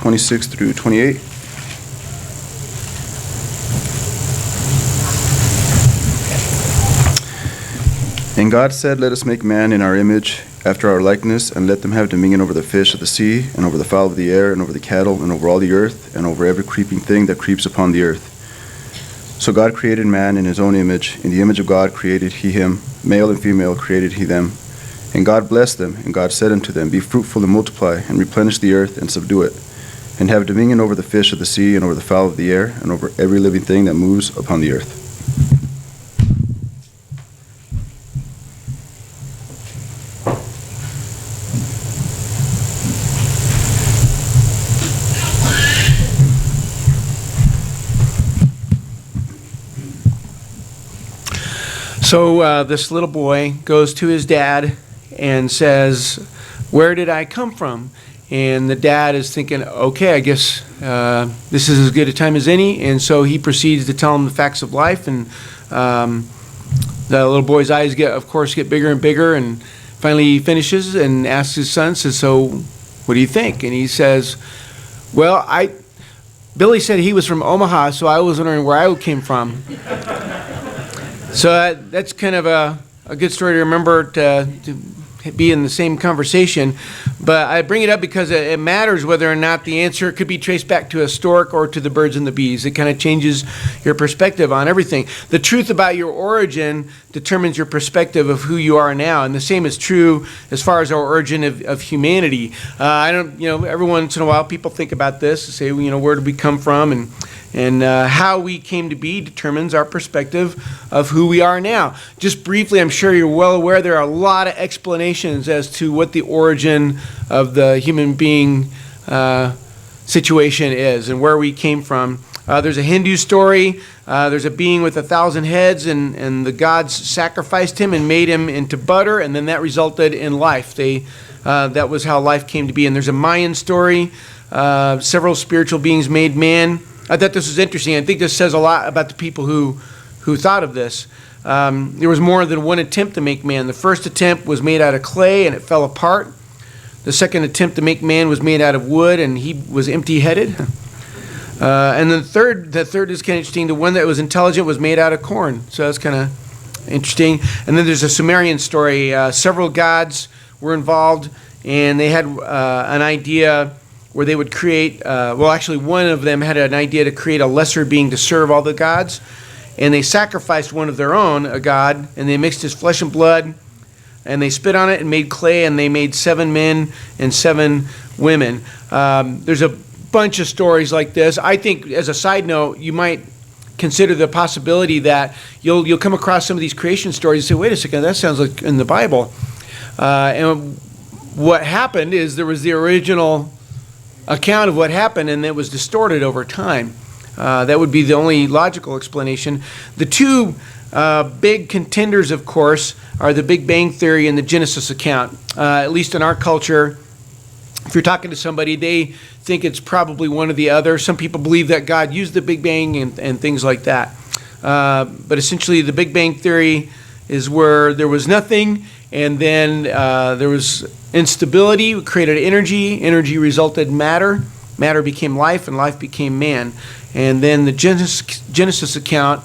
26 through 28. And God said, "Let us make man in our image, after our likeness, and let them have dominion over the fish of the sea, and over the fowl of the air, and over the cattle, and over all the earth, and over every creeping thing that creeps upon the earth." So God created man in his own image. In the image of God created he him. Male and female created he them. And God blessed them, and God said unto them, "Be fruitful and multiply, and replenish the earth, and subdue it, and have dominion over the fish of the sea, and over the fowl of the air, and over every living thing that moves upon the earth." So this little boy goes to his dad and says, "Where did I come from?" And the dad is thinking, okay, I guess this is as good a time as any. And so he proceeds to tell him the facts of life. And the little boy's eyes of course, get bigger and bigger. And finally he finishes and asks his son, says, "So what do you think?" And he says, "Well, Billy said he was from Omaha, so I was wondering where I came from." So that's kind of a good story to remember to be in the same conversation. But I bring it up because it matters whether or not the answer could be traced back to a stork or to the birds and the bees. It kind of changes your perspective on everything. The truth about your origin determines your perspective of who you are now. And the same is true as far as our origin of humanity. Every once in a while people think about this, say, where did we come from? And how we came to be determines our perspective of who we are now. Just briefly, I'm sure you're well aware there are a lot of explanations as to what the origin of the human being situation is and where we came from. There's a Hindu story. There's a being with 1,000 heads, and the gods sacrificed him and made him into butter, and then that resulted in life. That was how life came to be. And there's a Mayan story. Several spiritual beings made man. I thought this was interesting. I think this says a lot about the people who thought of this. There was more than one attempt to make man. The first attempt was made out of clay, and it fell apart. The second attempt to make man was made out of wood, and he was empty-headed. And the third is kind of interesting. The one that was intelligent was made out of corn. So that's kind of interesting. And then there's a Sumerian story. Several gods were involved, and they had an idea where they would create, one of them had an idea to create a lesser being to serve all the gods. And they sacrificed one of their own, a god, and they mixed his flesh and blood, and they spit on it and made clay, and they made 7 men and 7 women. There's a bunch of stories like this. I think, as a side note, you might consider the possibility that you'll come across some of these creation stories and say, wait a second, that sounds like in the Bible. And what happened is there was the original account of what happened, and it was distorted over time. That would be the only logical explanation. The two big contenders, of course, are the Big Bang Theory and the Genesis account. At least in our culture, if you're talking to somebody, they think it's probably one or the other. Some people believe that God used the Big Bang and things like that. But essentially, the Big Bang Theory is where there was nothing, and then there was instability. We created energy. Energy resulted in matter. Matter became life, and life became man. And then the Genesis account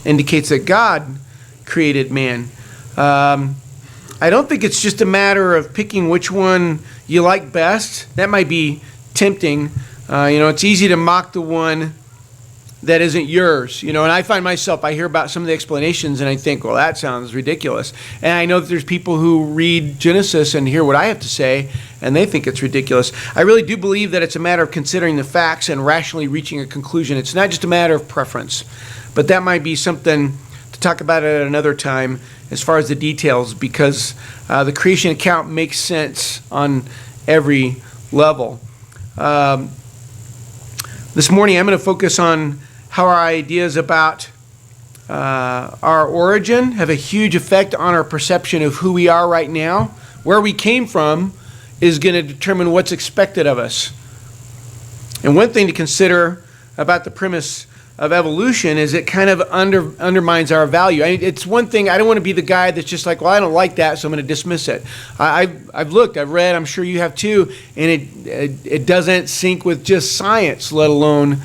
indicates that God created man. I don't think it's just a matter of picking which one you like best. That might be tempting. It's easy to mock the one that isn't yours. And I find myself, I hear about some of the explanations and I think, well, that sounds ridiculous. And I know that there's people who read Genesis and hear what I have to say and they think it's ridiculous. I really do believe that it's a matter of considering the facts and rationally reaching a conclusion. It's not just a matter of preference, but that might be something to talk about at another time as far as the details, because the creation account makes sense on every level. This morning I'm going to focus on how our ideas about our origin have a huge effect on our perception of who we are right now. Where we came from is going to determine what's expected of us. And one thing to consider about the premise of evolution is it kind of undermines our value. I mean, it's one thing, I don't want to be the guy that's just like, well, I don't like that, so I'm going to dismiss it. I've looked, I've read, I'm sure you have too, and it doesn't sync with just science, let alone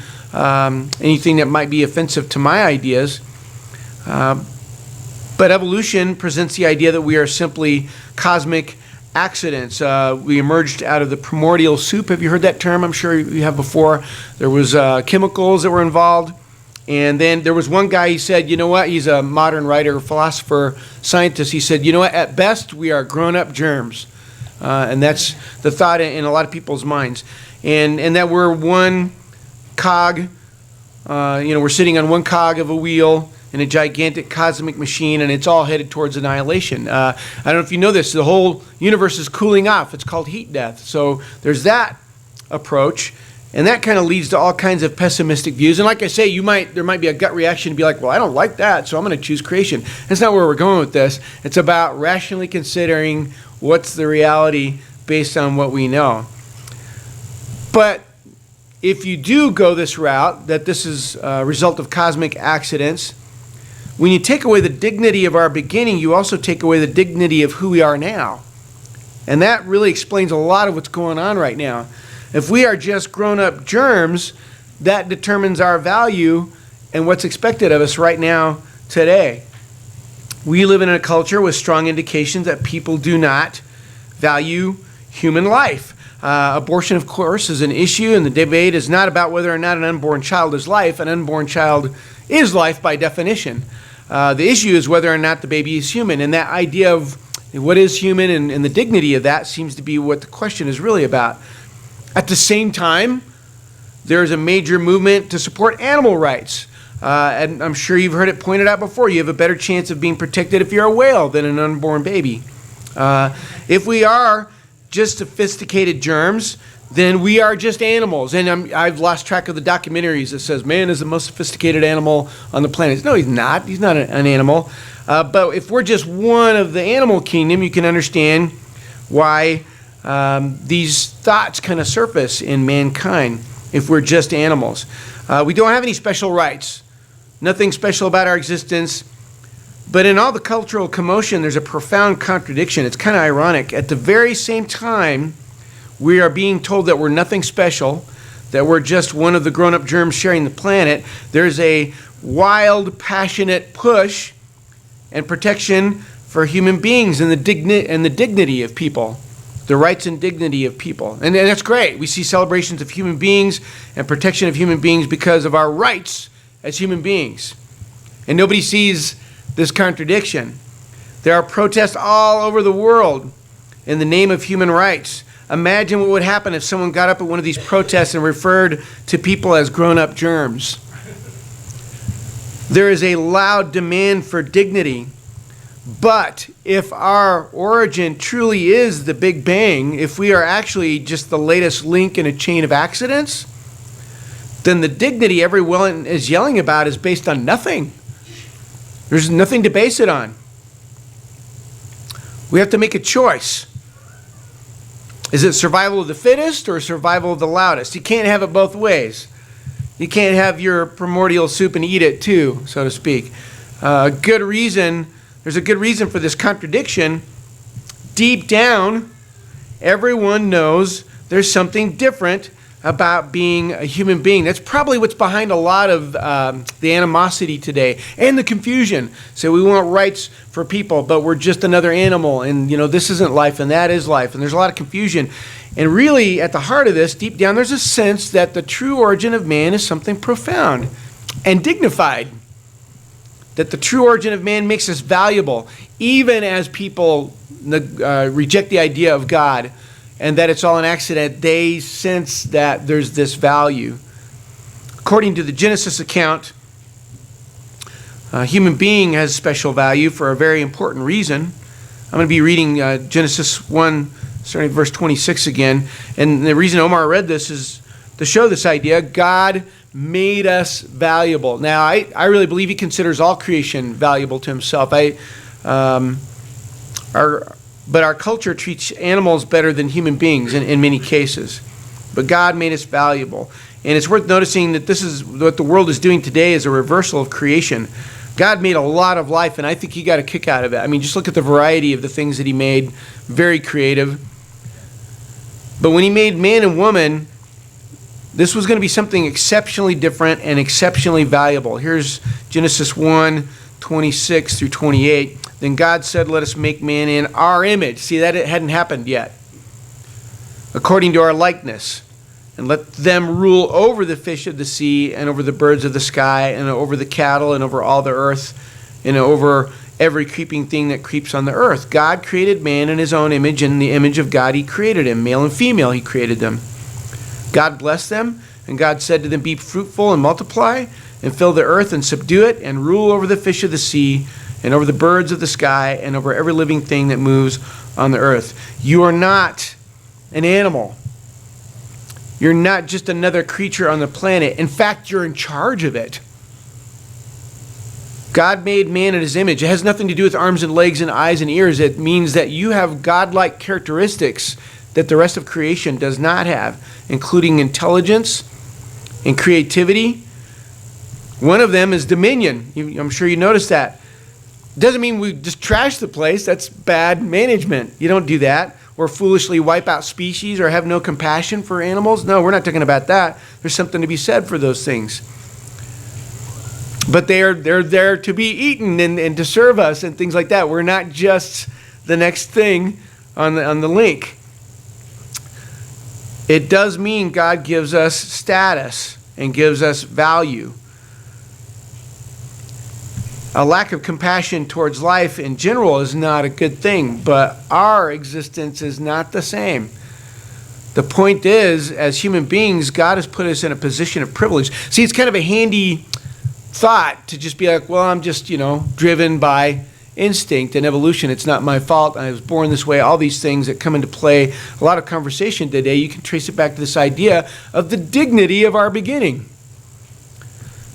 anything that might be offensive to my ideas. But evolution presents the idea that we are simply cosmic accidents. We emerged out of the primordial soup. Have you heard that term? I'm sure you have before. There was chemicals that were involved. And then there was one guy, he said, you know what? He's a modern writer, philosopher, scientist. He said, you know what? At best, we are grown-up germs. And that's the thought in a lot of people's minds. And that we're one cog, we're sitting on one cog of a wheel in a gigantic cosmic machine, and it's all headed towards annihilation. I don't know if you know this, the whole universe is cooling off. It's called heat death. So there's that approach, and that kind of leads to all kinds of pessimistic views. And like I say, there might be a gut reaction to be like, well, I don't like that, so I'm going to choose creation. That's not where we're going with this. It's about rationally considering what's the reality based on what we know. But if you do go this route, that this is a result of cosmic accidents, when you take away the dignity of our beginning, you also take away the dignity of who we are now. And that really explains a lot of what's going on right now. If we are just grown-up germs, that determines our value and what's expected of us right now, today. We live in a culture with strong indications that people do not value human life. Abortion, of course, is an issue, and the debate is not about whether or not an unborn child is life. An unborn child is life by definition. The issue is whether or not the baby is human, and that idea of what is human and the dignity of that seems to be what the question is really about. At the same time, there is a major movement to support animal rights. And I'm sure you've heard it pointed out before. You have a better chance of being protected if you're a whale than an unborn baby. If we are just sophisticated germs, then we are just animals. And I've lost track of the documentaries that says man is the most sophisticated animal on the planet. No, he's not. He's not an animal. But if we're just one of the animal kingdom, you can understand why these thoughts kind of surface in mankind if we're just animals. We don't have any special rights. Nothing special about our existence. But in all the cultural commotion, there's a profound contradiction. It's kind of ironic. At the very same time, we are being told that we're nothing special, that we're just one of the grown-up germs sharing the planet. There's a wild, passionate push and protection for human beings and the dignity of people, the rights and dignity of people. And that's great. We see celebrations of human beings and protection of human beings because of our rights as human beings. And nobody sees this contradiction. There are protests all over the world in the name of human rights. Imagine what would happen if someone got up at one of these protests and referred to people as grown-up germs. There is a loud demand for dignity. But if our origin truly is the Big Bang, if we are actually just the latest link in a chain of accidents, then the dignity everyone is yelling about is based on nothing. There's nothing to base it on. We have to make a choice. Is it survival of the fittest or survival of the loudest? You can't have it both ways. You can't have your primordial soup and eat it too, so to speak. There's a good reason for this contradiction. Deep down, everyone knows there's something different about being a human being. That's probably what's behind a lot of the animosity today and the confusion. So we want rights for people, but we're just another animal, and this isn't life and that is life, and there's a lot of confusion. And really, at the heart of this, deep down, there's a sense that the true origin of man is something profound and dignified. That the true origin of man makes us valuable, even as people reject the idea of God and that it's all an accident. They sense that there's this value. According to the Genesis account, a human being has special value for a very important reason. I'm going to be reading Genesis 1, starting at verse 26 again. And the reason Omar read this is to show this idea. God made us valuable. Now, I really believe he considers all creation valuable to himself. But our culture treats animals better than human beings in many cases. But God made us valuable. And it's worth noticing that this is what the world is doing today is a reversal of creation. God made a lot of life, and I think he got a kick out of it. I mean, just look at the variety of the things that he made. Very creative. But when he made man and woman, this was going to be something exceptionally different and exceptionally valuable. Here's Genesis 1:26 through 28. Then God said, let us make man in our image. See, that it hadn't happened yet. According to our likeness. And let them rule over the fish of the sea and over the birds of the sky and over the cattle and over all the earth and over every creeping thing that creeps on the earth. God created man in his own image. In the image of God he created him. Male and female he created them. God blessed them, and God said to them, be fruitful and multiply and fill the earth and subdue it and rule over the fish of the sea and over the birds of the sky and over every living thing that moves on the earth. You are not an animal. You're not just another creature on the planet. In fact, you're in charge of it. God made man in his image. It has nothing to do with arms and legs and eyes and ears. It means that you have godlike characteristics that the rest of creation does not have, including intelligence and creativity. One of them is dominion. I'm sure you noticed that. Doesn't mean we just trash the place. That's bad management. You don't do that. Or foolishly wipe out species or have no compassion for animals. No, we're not talking about that. There's something to be said for those things. But they're there to be eaten and to serve us and things like that. We're not just the next thing on the link. It does mean God gives us status and gives us value. A lack of compassion towards life in general is not a good thing, but our existence is not the same. The point is, as human beings, God has put us in a position of privilege. See, it's kind of a handy thought to just be like, well, I'm just, driven by instinct and evolution. It's not my fault. I was born this way. All these things that come into play. A lot of conversation today, you can trace it back to this idea of the dignity of our beginning.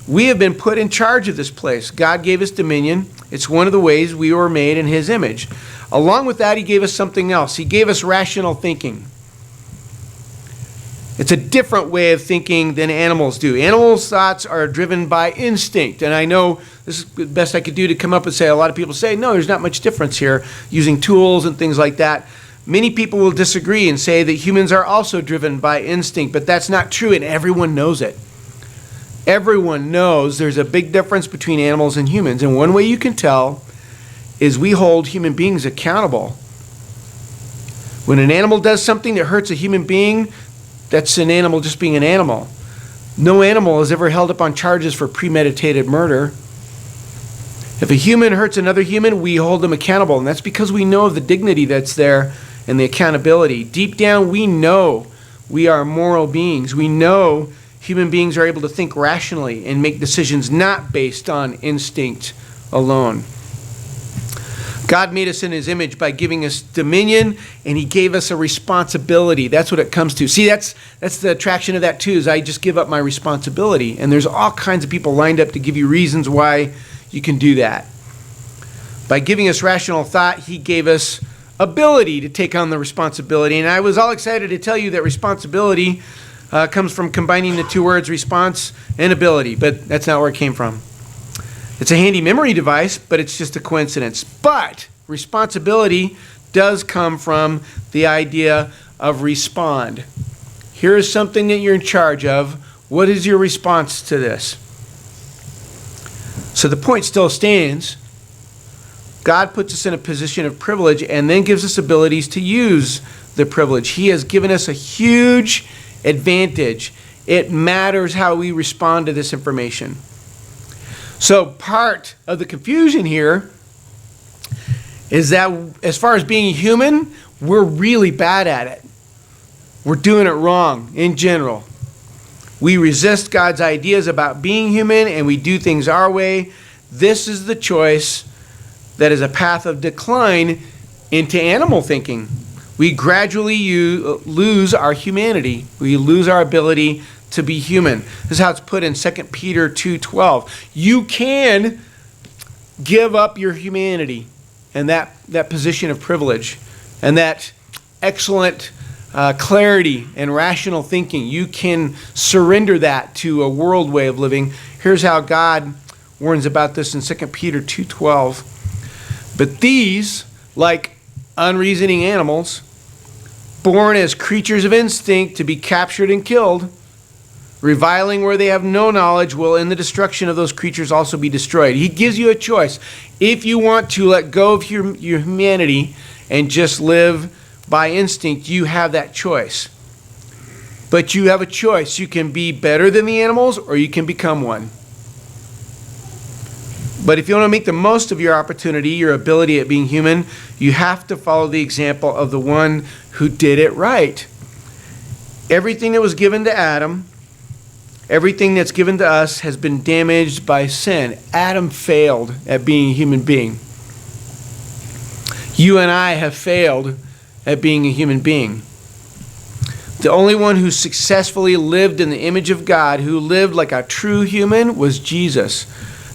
We have been put in charge of this place. God gave us dominion. It's one of the ways we were made in his image. Along with that, he gave us something else. He gave us rational thinking. It's a different way of thinking than animals do. Animals' thoughts are driven by instinct. And I know this is the best I could do to come up and say, a lot of people say, no, there's not much difference here, using tools and things like that. Many people will disagree and say that humans are also driven by instinct, but that's not true, and everyone knows it. Everyone knows there's a big difference between animals and humans, and one way you can tell is we hold human beings accountable. When an animal does something that hurts a human being, that's an animal just being an animal. No animal is ever held up on charges for premeditated murder. If a human hurts another human, we hold them accountable, and that's because we know of the dignity that's there and the accountability. Deep down, we know we are moral beings. We know human beings are able to think rationally and make decisions not based on instinct alone. God made us in his image by giving us dominion, and he gave us a responsibility. That's what it comes to. See, that's the attraction of that too, is I just give up my responsibility. And there's all kinds of people lined up to give you reasons why you can do that. By giving us rational thought, he gave us ability to take on the responsibility. And I was all excited to tell you that responsibility comes from combining the two words response and ability, but that's not where it came from. It's a handy memory device, but it's just a coincidence. But responsibility does come from the idea of respond. Here is something that you're in charge of. What is your response to this? So the point still stands. God puts us in a position of privilege and then gives us abilities to use the privilege. He has given us a huge advantage. It matters how we respond to this information. So part of the confusion here is that as far as being human, we're really bad at it. We're doing it wrong in general. We resist God's ideas about being human and we do things our way. This is the choice that is a path of decline into animal thinking. We gradually lose our humanity. We lose our ability to be human. This is how it's put in 2 Peter 2:12. You can give up your humanity and that position of privilege and that excellent clarity and rational thinking. You can surrender that to a world way of living. Here's how God warns about this in 2 Peter 2:12. But these, like unreasoning animals, born as creatures of instinct to be captured and killed, reviling where they have no knowledge, will in the destruction of those creatures also be destroyed. He gives you a choice. If you want to let go of your humanity and just live by instinct, you have that choice. But you have a choice. You can be better than the animals, or you can become one. But if you want to make the most of your opportunity, your ability at being human, you have to follow the example of the one who did it right. Everything that was given to Adam, everything that's given to us, has been damaged by sin. Adam failed at being a human being. You and I have failed at being a human being. The only one who successfully lived in the image of God, who lived like a true human, was Jesus.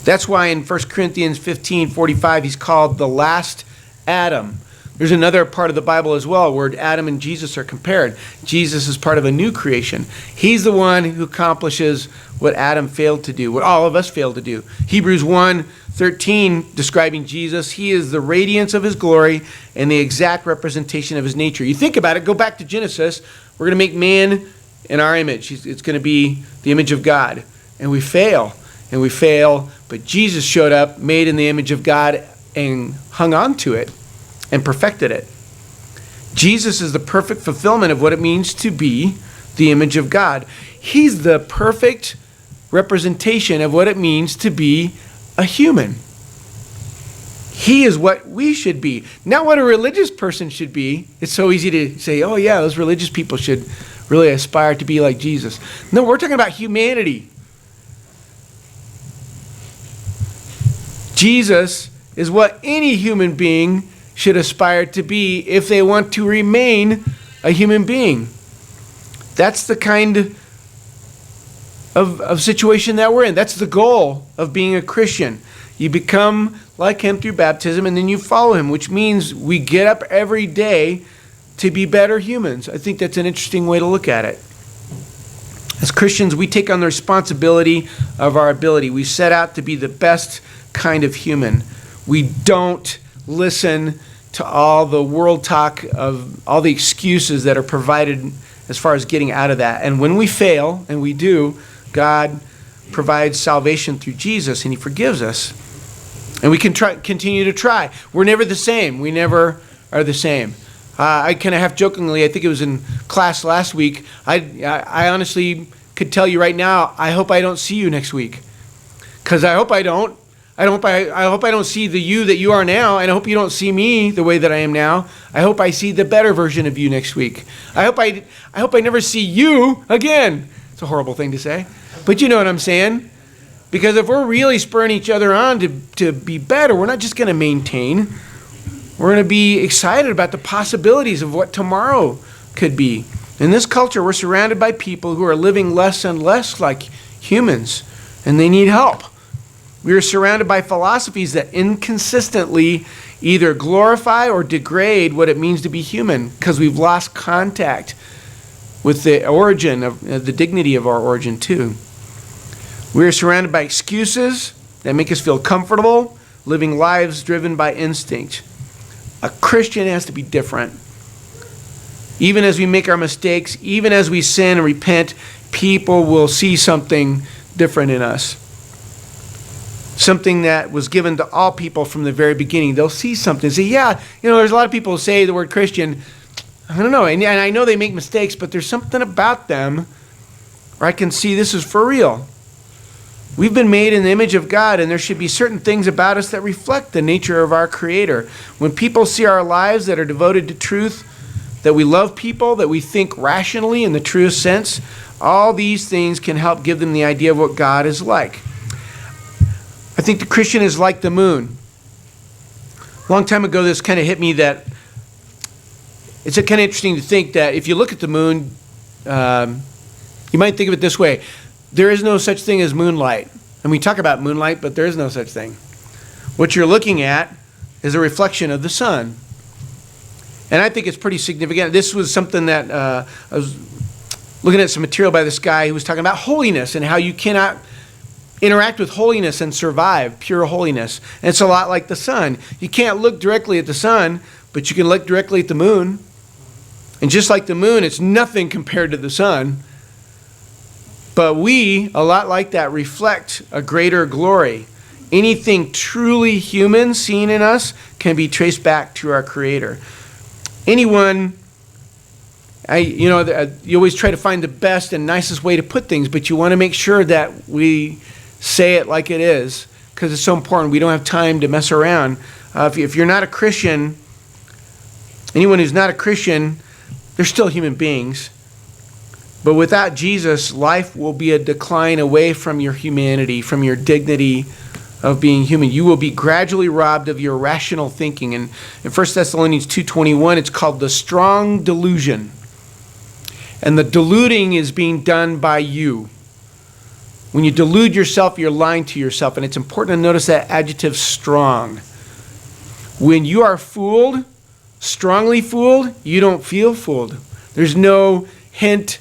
That's why in 1 Corinthians 15:45, he's called the last Adam. There's another part of the Bible as well where Adam and Jesus are compared. Jesus is part of a new creation. He's the one who accomplishes what Adam failed to do, what all of us failed to do. Hebrews 1:13, describing Jesus, he is the radiance of his glory and the exact representation of his nature. You think about it, go back to Genesis. We're going to make man in our image. It's going to be the image of God. And we fail. And we fail. But Jesus showed up, made in the image of God, and hung on to it and perfected it. Jesus is the perfect fulfillment of what it means to be the image of God. He's the perfect representation of what it means to be a human. He is what we should be, not what a religious person should be. It's so easy to say, oh yeah, those religious people should really aspire to be like Jesus. No, we're talking about humanity. Jesus is what any human being should aspire to be if they want to remain a human being. That's the kind of situation that we're in. That's the goal of being a Christian. You become like him through baptism, and then you follow him, which means we get up every day to be better humans. I think that's an interesting way to look at it. As Christians, we take on the responsibility of our ability. We set out to be the best kind of human. We don't listen to all the world talk of all the excuses that are provided as far as getting out of that. And when we fail, and we do, God provides salvation through Jesus, and he forgives us. And we can continue to try. We're never the same. We never are the same. I kind of half jokingly, I think it was in class last week, I honestly could tell you right now, I hope I don't see you next week. Because I hope I don't. I hope I don't see the you that you are now, and I hope you don't see me the way that I am now. I hope I see the better version of you next week. I hope I never see you again. It's a horrible thing to say, but you know what I'm saying. Because if we're really spurring each other on to be better, we're not just going to maintain. We're going to be excited about the possibilities of what tomorrow could be. In this culture, we're surrounded by people who are living less and less like humans, and they need help. We are surrounded by philosophies that inconsistently either glorify or degrade what it means to be human, because we've lost contact with the origin of the dignity of our origin too. We are surrounded by excuses that make us feel comfortable, living lives driven by instinct. A Christian has to be different. Even as we make our mistakes, even as we sin and repent, people will see something different in us. Something that was given to all people from the very beginning. They'll see something and say, yeah, there's a lot of people who say the word Christian. I don't know, and I know they make mistakes, but there's something about them where I can see this is for real. We've been made in the image of God, and there should be certain things about us that reflect the nature of our Creator. When people see our lives that are devoted to truth, that we love people, that we think rationally in the truest sense, all these things can help give them the idea of what God is like. I think the Christian is like the moon. A long time ago, this kind of hit me that it's kind of interesting to think that if you look at the moon, you might think of it this way. There is no such thing as moonlight. And we talk about moonlight, but there is no such thing. What you're looking at is a reflection of the sun. And I think it's pretty significant. This was something that I was looking at some material by this guy who was talking about holiness and how you cannot interact with holiness and survive pure holiness. And it's a lot like the sun. You can't look directly at the sun, but you can look directly at the moon. And just like the moon, it's nothing compared to the sun. But we, a lot like that, reflect a greater glory. Anything truly human seen in us can be traced back to our Creator. Anyone, you always try to find the best and nicest way to put things, but you want to make sure that we say it like it is, because it's so important. We don't have time to mess around. If you're not a Christian, anyone who's not a Christian, they're still human beings. But without Jesus, life will be a decline away from your humanity, from your dignity of being human. You will be gradually robbed of your rational thinking. And in 1 Thessalonians 2:21, it's called the strong delusion. And the deluding is being done by you. When you delude yourself, you're lying to yourself. And it's important to notice that adjective strong. When you are fooled, strongly fooled, you don't feel fooled. There's no hint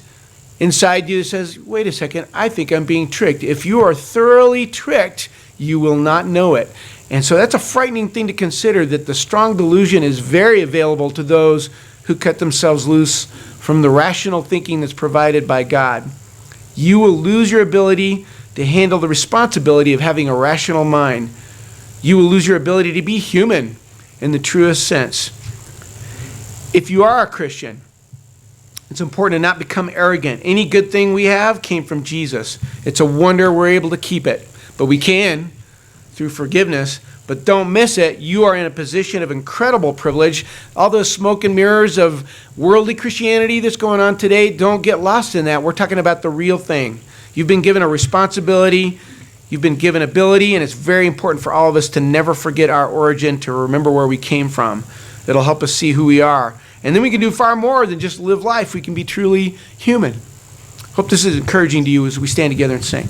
inside you that says, wait a second, I think I'm being tricked. If you are thoroughly tricked, you will not know it. And so that's a frightening thing to consider, that the strong delusion is very available to those who cut themselves loose from the rational thinking that's provided by God. You will lose your ability to handle the responsibility of having a rational mind. You will lose your ability to be human in the truest sense. If you are a Christian, it's important to not become arrogant. Any good thing we have came from Jesus. It's a wonder we're able to keep it. But we can through forgiveness. But don't miss it. You are in a position of incredible privilege. All those smoke and mirrors of worldly Christianity that's going on today, don't get lost in that. We're talking about the real thing. You've been given a responsibility. You've been given ability. And it's very important for all of us to never forget our origin, to remember where we came from. It'll help us see who we are. And then we can do far more than just live life. We can be truly human. Hope this is encouraging to you as we stand together and sing.